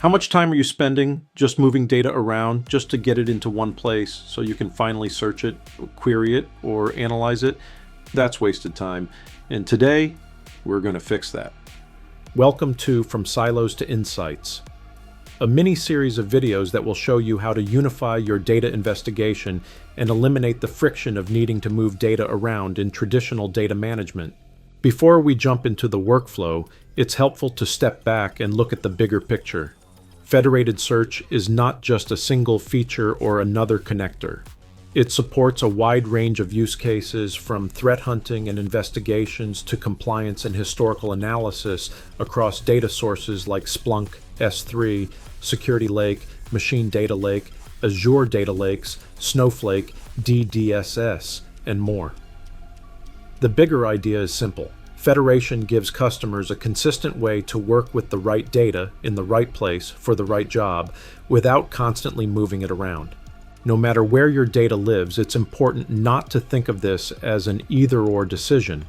How much time are you spending just moving data around just to get it into one place so you can finally search it, query it, or analyze it? That's wasted time. And today, we're going to fix that. Welcome to From Silos to Insights, a mini-series of videos that will show you how to unify your data investigation and eliminate the friction of needing to move data around in traditional data management. Before we jump into the workflow, it's helpful to step back and look at the bigger picture. Federated Search is not just a single feature or another connector. It supports a wide range of use cases, from threat hunting and investigations to compliance and historical analysis across data sources like Splunk, S3, Security Lake, Machine Data Lake, Azure Data Lakes, Snowflake, DDSS, and more. The bigger idea is simple. Federation gives customers a consistent way to work with the right data in the right place for the right job without constantly moving it around. No matter where your data lives, it's important not to think of this as an either-or decision.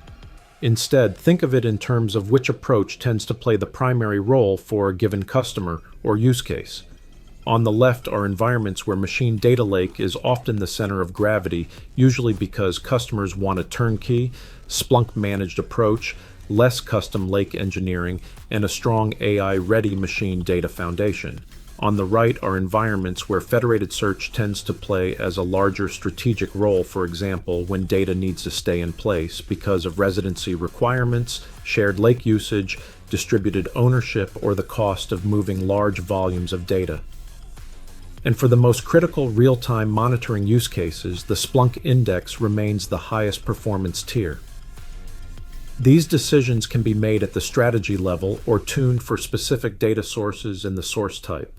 Instead, think of it in terms of which approach tends to play the primary role for a given customer or use case. On the left are environments where Machine Data Lake is often the center of gravity, usually because customers want a turnkey, Splunk-managed approach, less custom lake engineering, and a strong AI-ready machine data foundation. On the right are environments where Federated Search tends to play as a larger strategic role, for example, when data needs to stay in place because of residency requirements, shared lake usage, distributed ownership, or the cost of moving large volumes of data. And for the most critical real-time monitoring use cases, the Splunk Index remains the highest performance tier. These decisions can be made at the strategy level or tuned for specific data sources and the source type.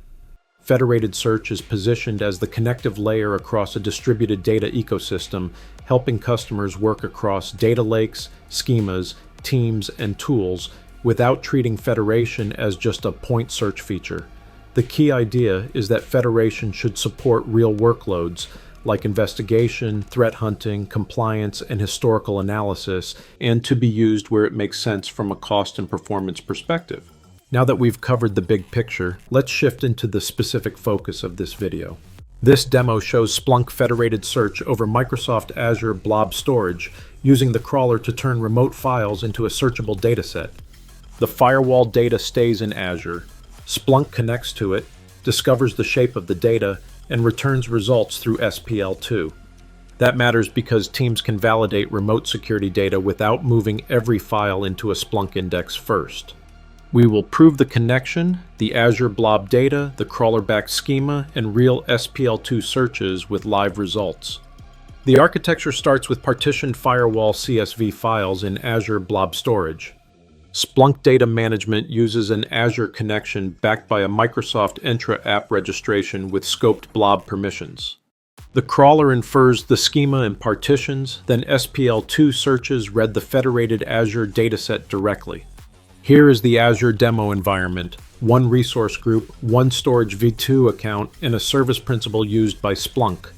Federated Search is positioned as the connective layer across a distributed data ecosystem, helping customers work across data lakes, schemas, teams, and tools without treating Federation as just a point search feature. The key idea is that Federation should support real workloads like investigation, threat hunting, compliance, and historical analysis, and to be used where it makes sense from a cost and performance perspective. Now that we've covered the big picture, let's shift into the specific focus of this video. This demo shows Splunk Federated Search over Microsoft Azure Blob Storage, using the crawler to turn remote files into a searchable dataset. The firewall data stays in Azure. Splunk connects to it, discovers the shape of the data, and returns results through SPL2. That matters because teams can validate remote security data without moving every file into a Splunk index first. We will prove the connection, the Azure Blob data, the crawler-backed schema, and real SPL2 searches with live results. The architecture starts with partitioned firewall CSV files in Azure Blob Storage. Splunk Data Management uses an Azure connection backed by a Microsoft Entra app registration with scoped blob permissions. The crawler infers the schema and partitions, then SPL2 searches read the federated Azure dataset directly. Here is the Azure demo environment: one resource group, one storage v2 account, and a service principal used by Splunk.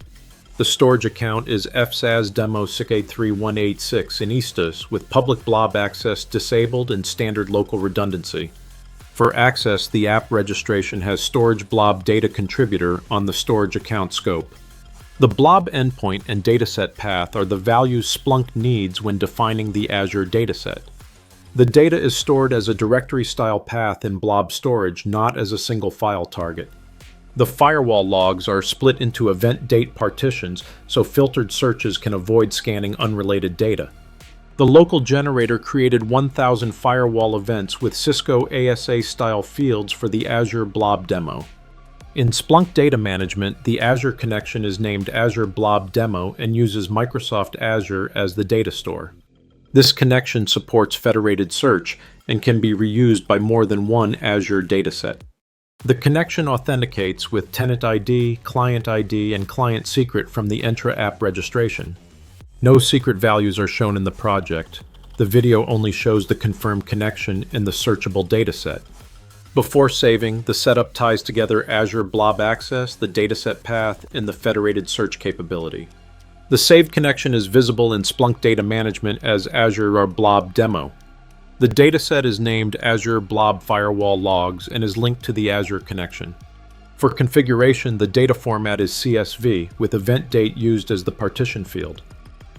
The storage account is FSAS demo 683186 in Istas, with public blob access disabled and standard local redundancy. For access, the app registration has storage blob data contributor on the storage account scope. The blob endpoint and dataset path are the values Splunk needs when defining the Azure dataset. The data is stored as a directory-style path in blob storage, not as a single file target. The firewall logs are split into event date partitions, so filtered searches can avoid scanning unrelated data. The local generator created 1,000 firewall events with Cisco ASA-style fields for the Azure Blob demo. In Splunk Data Management, the Azure connection is named Azure Blob Demo and uses Microsoft Azure as the data store. This connection supports Federated Search and can be reused by more than one Azure dataset. The connection authenticates with tenant ID, client ID, and client secret from the Entra app registration. No secret values are shown in the project. The video only shows the confirmed connection in the searchable dataset. Before saving, the setup ties together Azure Blob Access, the dataset path, and the Federated Search capability. The saved connection is visible in Splunk Data Management as Azure Blob Demo. The dataset is named Azure Blob Firewall Logs and is linked to the Azure connection. For configuration, the data format is CSV, with event date used as the partition field.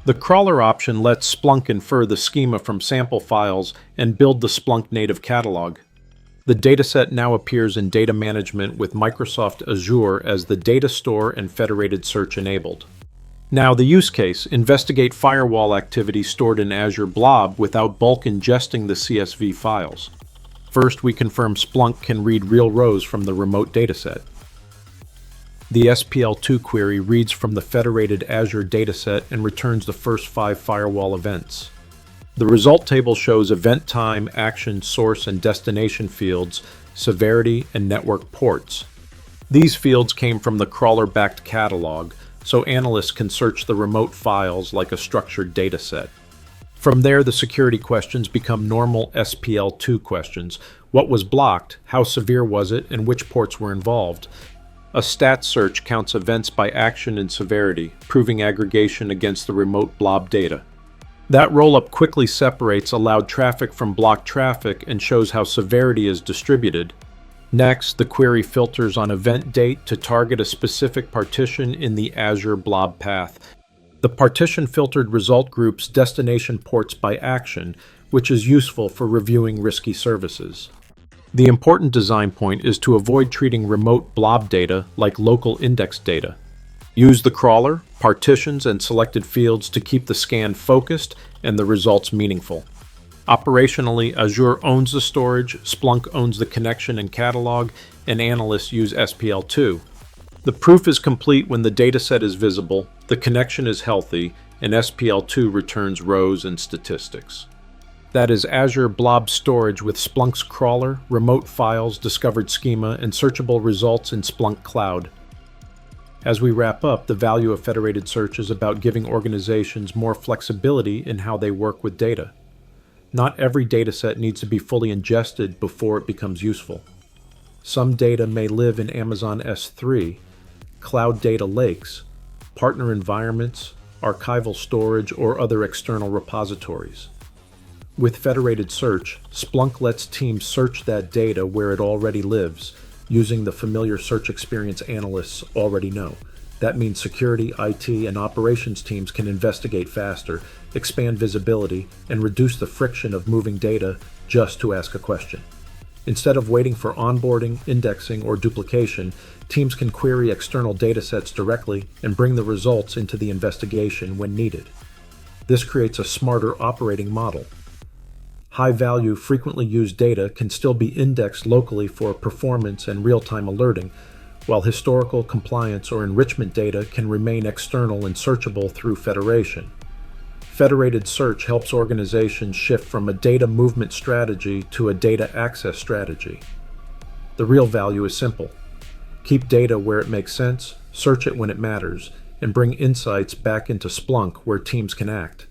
The crawler option lets Splunk infer the schema from sample files and build the Splunk native catalog. The dataset now appears in data management with Microsoft Azure as the data store and federated search enabled. Now the use case: investigate firewall activity stored in Azure Blob without bulk ingesting the CSV files. First, we confirm Splunk can read real rows from the remote dataset. The SPL2 query reads from the federated Azure dataset and returns the first 5 firewall events. The result table shows event time, action, source, and destination fields, severity, and network ports. These fields came from the crawler-backed catalog, so analysts can search the remote files like a structured dataset. From there, the security questions become normal SPL2 questions. What was blocked, how severe was it, and which ports were involved? A stat search counts events by action and severity, proving aggregation against the remote blob data. That roll-up quickly separates allowed traffic from blocked traffic and shows how severity is distributed. Next, the query filters on event date to target a specific partition in the Azure Blob path. The partition filtered result groups destination ports by action, which is useful for reviewing risky services. The important design point is to avoid treating remote blob data like local index data. Use the crawler, partitions, and selected fields to keep the scan focused and the results meaningful. Operationally, Azure owns the storage, Splunk owns the connection and catalog, and analysts use SPL2. The proof is complete when the dataset is visible, the connection is healthy, and SPL2 returns rows and statistics. That is Azure Blob Storage with Splunk's crawler, remote files, discovered schema, and searchable results in Splunk Cloud. As we wrap up, the value of federated search is about giving organizations more flexibility in how they work with data. Not every dataset needs to be fully ingested before it becomes useful. Some data may live in Amazon S3, cloud data lakes, partner environments, archival storage, or other external repositories. With federated search, Splunk lets teams search that data where it already lives, using the familiar search experience analysts already know. That means security, IT, and operations teams can investigate faster, expand visibility, and reduce the friction of moving data just to ask a question. Instead of waiting for onboarding, indexing, or duplication, teams can query external datasets directly and bring the results into the investigation when needed. This creates a smarter operating model. High-value, frequently used data can still be indexed locally for performance and real-time alerting, while historical, compliance, or enrichment data can remain external and searchable through federation. Federated search helps organizations shift from a data movement strategy to a data access strategy. The real value is simple. Keep data where it makes sense, search it when it matters, and bring insights back into Splunk where teams can act.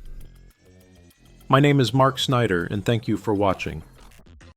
My name is Mark Snyder, and thank you for watching.